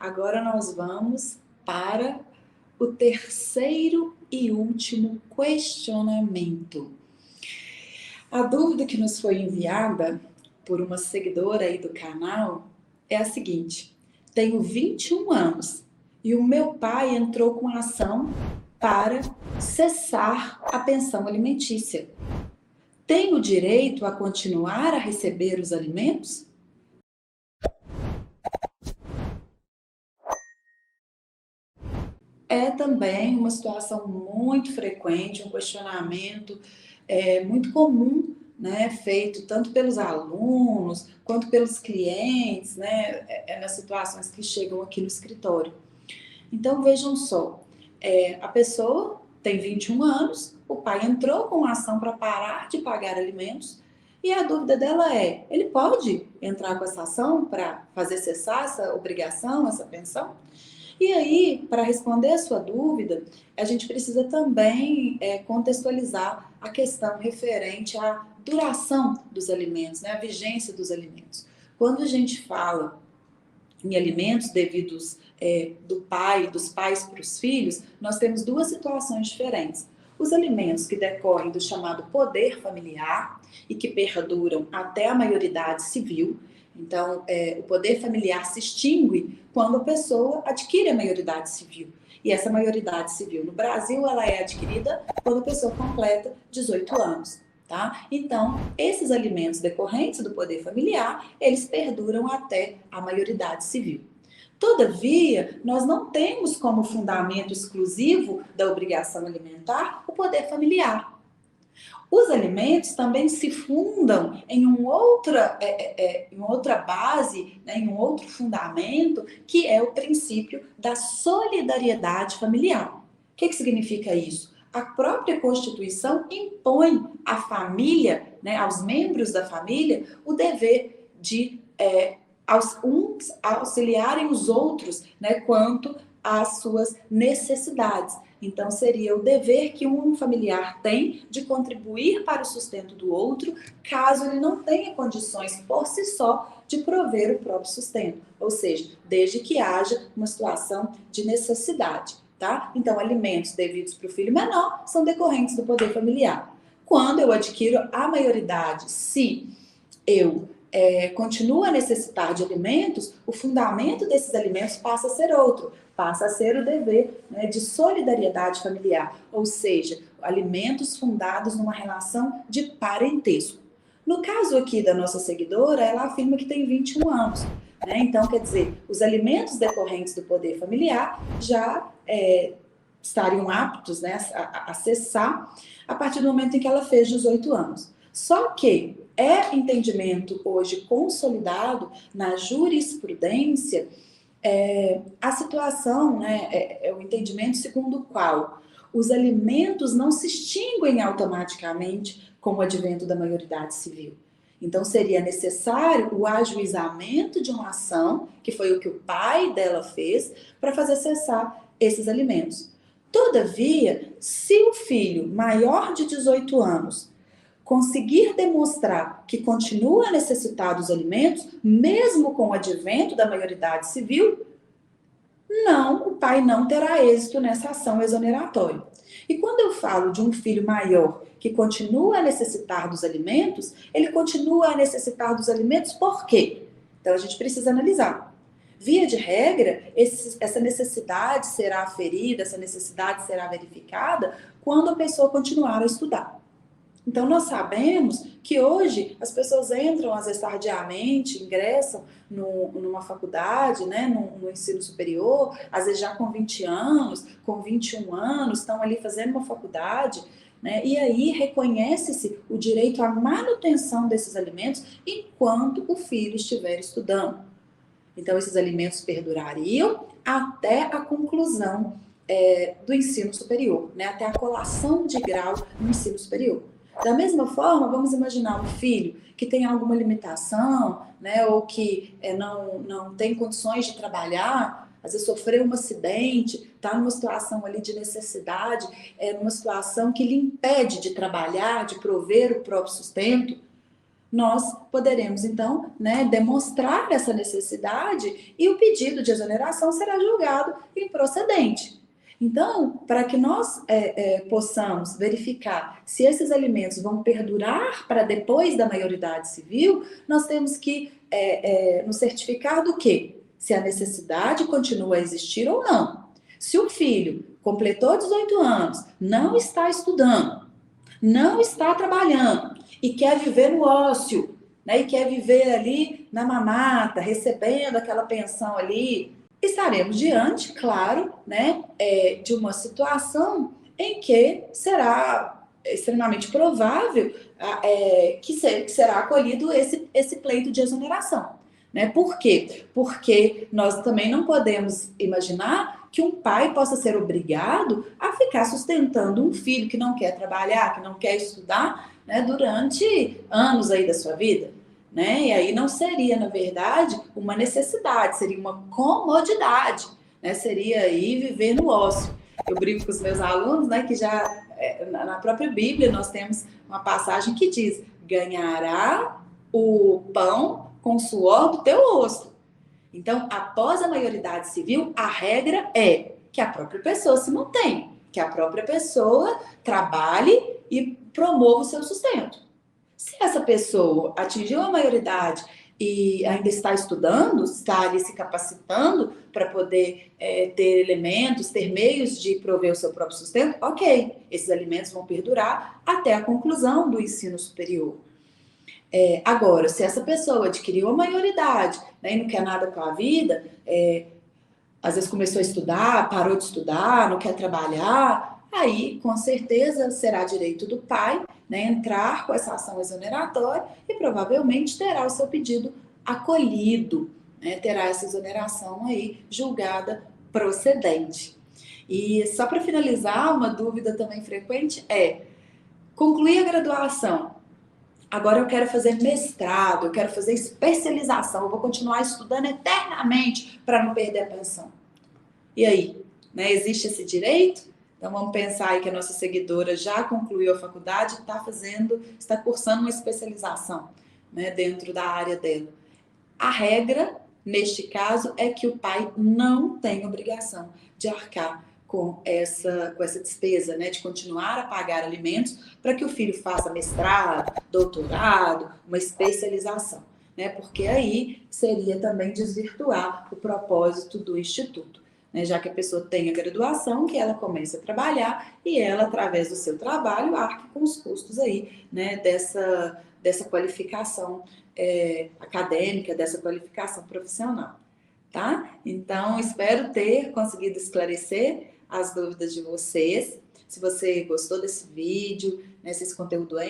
Agora nós vamos para o terceiro e último questionamento. A dúvida que nos foi enviada por uma seguidora aí do canal é a seguinte: tenho 21 anos e o meu pai entrou com a ação para cessar a pensão alimentícia. Tenho direito a continuar a receber os alimentos? É também uma situação muito frequente, um questionamento muito comum, né, feito tanto pelos alunos quanto pelos clientes, né, nas situações que chegam aqui no escritório. Então vejam só, a pessoa tem 21 anos, o pai entrou com a ação para parar de pagar alimentos e a dúvida dela é: ele pode entrar com essa ação para fazer cessar essa obrigação, essa pensão? E aí, para responder a sua dúvida, a gente precisa também contextualizar a questão referente à duração dos alimentos, né, a vigência dos alimentos. Quando a gente fala em alimentos devidos dos pais para os filhos, nós temos duas situações diferentes. Os alimentos que decorrem do chamado poder familiar e que perduram até a maioridade civil. Então, o poder familiar se extingue quando a pessoa adquire a maioridade civil. E essa maioridade civil no Brasil, ela é adquirida quando a pessoa completa 18 anos. Tá? Então, esses alimentos decorrentes do poder familiar, eles perduram até a maioridade civil. Todavia, nós não temos como fundamento exclusivo da obrigação alimentar o poder familiar. Os alimentos também se fundam em uma outra base, né, em um outro fundamento, que é o princípio da solidariedade familiar. O que significa isso? A própria Constituição impõe à família, né, aos membros da família, o dever de uns auxiliarem os outros, né, quanto às suas necessidades. Então, seria o dever que um familiar tem de contribuir para o sustento do outro, caso ele não tenha condições por si só de prover o próprio sustento. Ou seja, desde que haja uma situação de necessidade. Tá? Então, alimentos devidos para o filho menor são decorrentes do poder familiar. Quando eu adquiro a maioridade, se eu continuo a necessitar de alimentos, o fundamento desses alimentos passa a ser outro, passa a ser o dever, né, de solidariedade familiar, ou seja, alimentos fundados numa relação de parentesco. No caso aqui da nossa seguidora, ela afirma que tem 21 anos. Né? Então, quer dizer, os alimentos decorrentes do poder familiar já estariam aptos, né, a cessar a partir do momento em que ela fez 18 anos. Só que é entendimento hoje consolidado na jurisprudência a situação, né, o entendimento segundo o qual os alimentos não se extinguem automaticamente com o advento da maioridade civil. Então, seria necessário o ajuizamento de uma ação, que foi o que o pai dela fez, para fazer cessar esses alimentos. Todavia, se o filho maior de 18 anos conseguir demonstrar que continua a necessitar dos alimentos, mesmo com o advento da maioridade civil, não, o pai não terá êxito nessa ação exoneratória. E quando eu falo de um filho maior que continua a necessitar dos alimentos, ele continua a necessitar dos alimentos por quê? Então a gente precisa analisar. Via de regra, essa necessidade será aferida, essa necessidade será verificada quando a pessoa continuar a estudar. Então, nós sabemos que hoje as pessoas entram, às vezes, tardiamente, ingressam numa faculdade, né, no ensino superior, às vezes já com 20 anos, com 21 anos, estão ali fazendo uma faculdade, né, e aí reconhece-se o direito à manutenção desses alimentos enquanto o filho estiver estudando. Então, esses alimentos perdurariam até a conclusão do ensino superior, né, até a colação de grau no ensino superior. Da mesma forma, vamos imaginar um filho que tem alguma limitação, né, ou que não tem condições de trabalhar, às vezes sofreu um acidente, está numa situação ali de necessidade, numa situação que lhe impede de trabalhar, de prover o próprio sustento. nós poderemos, então, né, demonstrar essa necessidade e o pedido de exoneração será julgado improcedente. Então, para que nós possamos verificar se esses alimentos vão perdurar para depois da maioridade civil, nós temos que nos certificar do quê? Se a necessidade continua a existir ou não. Se o filho completou 18 anos, não está estudando, não está trabalhando e quer viver no ócio, né, e quer viver ali na mamata, recebendo aquela pensão ali, estaremos diante, claro, né, de uma situação em que será extremamente provável que será acolhido esse pleito de exoneração. Né? Por quê? Porque nós também não podemos imaginar que um pai possa ser obrigado a ficar sustentando um filho que não quer trabalhar, que não quer estudar, né, durante anos aí da sua vida. Né? E aí não seria, na verdade, uma necessidade, seria uma comodidade, né? Seria aí viver no ócio. Eu brinco com os meus alunos, né, que já na própria Bíblia nós temos uma passagem que diz: ganhará o pão com o suor do teu rosto. Então, após a maioridade civil, a regra é que a própria pessoa se mantenha, que a própria pessoa trabalhe e promova o seu sustento. Se essa pessoa atingiu a maioridade e ainda está estudando, está ali se capacitando para poder ter elementos, ter meios de prover o seu próprio sustento, ok, esses alimentos vão perdurar até a conclusão do ensino superior. Agora, se essa pessoa adquiriu a maioridade, né, e não quer nada com a vida, às vezes começou a estudar, parou de estudar, não quer trabalhar, aí com certeza será direito do pai, né, entrar com essa ação exoneratória e provavelmente terá o seu pedido acolhido, né, terá essa exoneração aí julgada procedente. E só para finalizar, uma dúvida também frequente concluir a graduação. Agora eu quero fazer mestrado, eu quero fazer especialização, eu vou continuar estudando eternamente para não perder a pensão. E aí, né, existe esse direito? Então vamos pensar aí que a nossa seguidora já concluiu a faculdade e está cursando uma especialização, né, dentro da área dela. A regra, neste caso, é que o pai não tem obrigação de arcar com essa despesa, né, de continuar a pagar alimentos para que o filho faça mestrado, doutorado, uma especialização, né, porque aí seria também desvirtuar o propósito do instituto, né, já que a pessoa tem a graduação, que ela comece a trabalhar e ela, através do seu trabalho, arque com os custos aí, né, dessa qualificação acadêmica, dessa qualificação profissional. Tá? Então, espero ter conseguido esclarecer as dúvidas de vocês. Se você gostou desse vídeo, né, se esse conteúdo é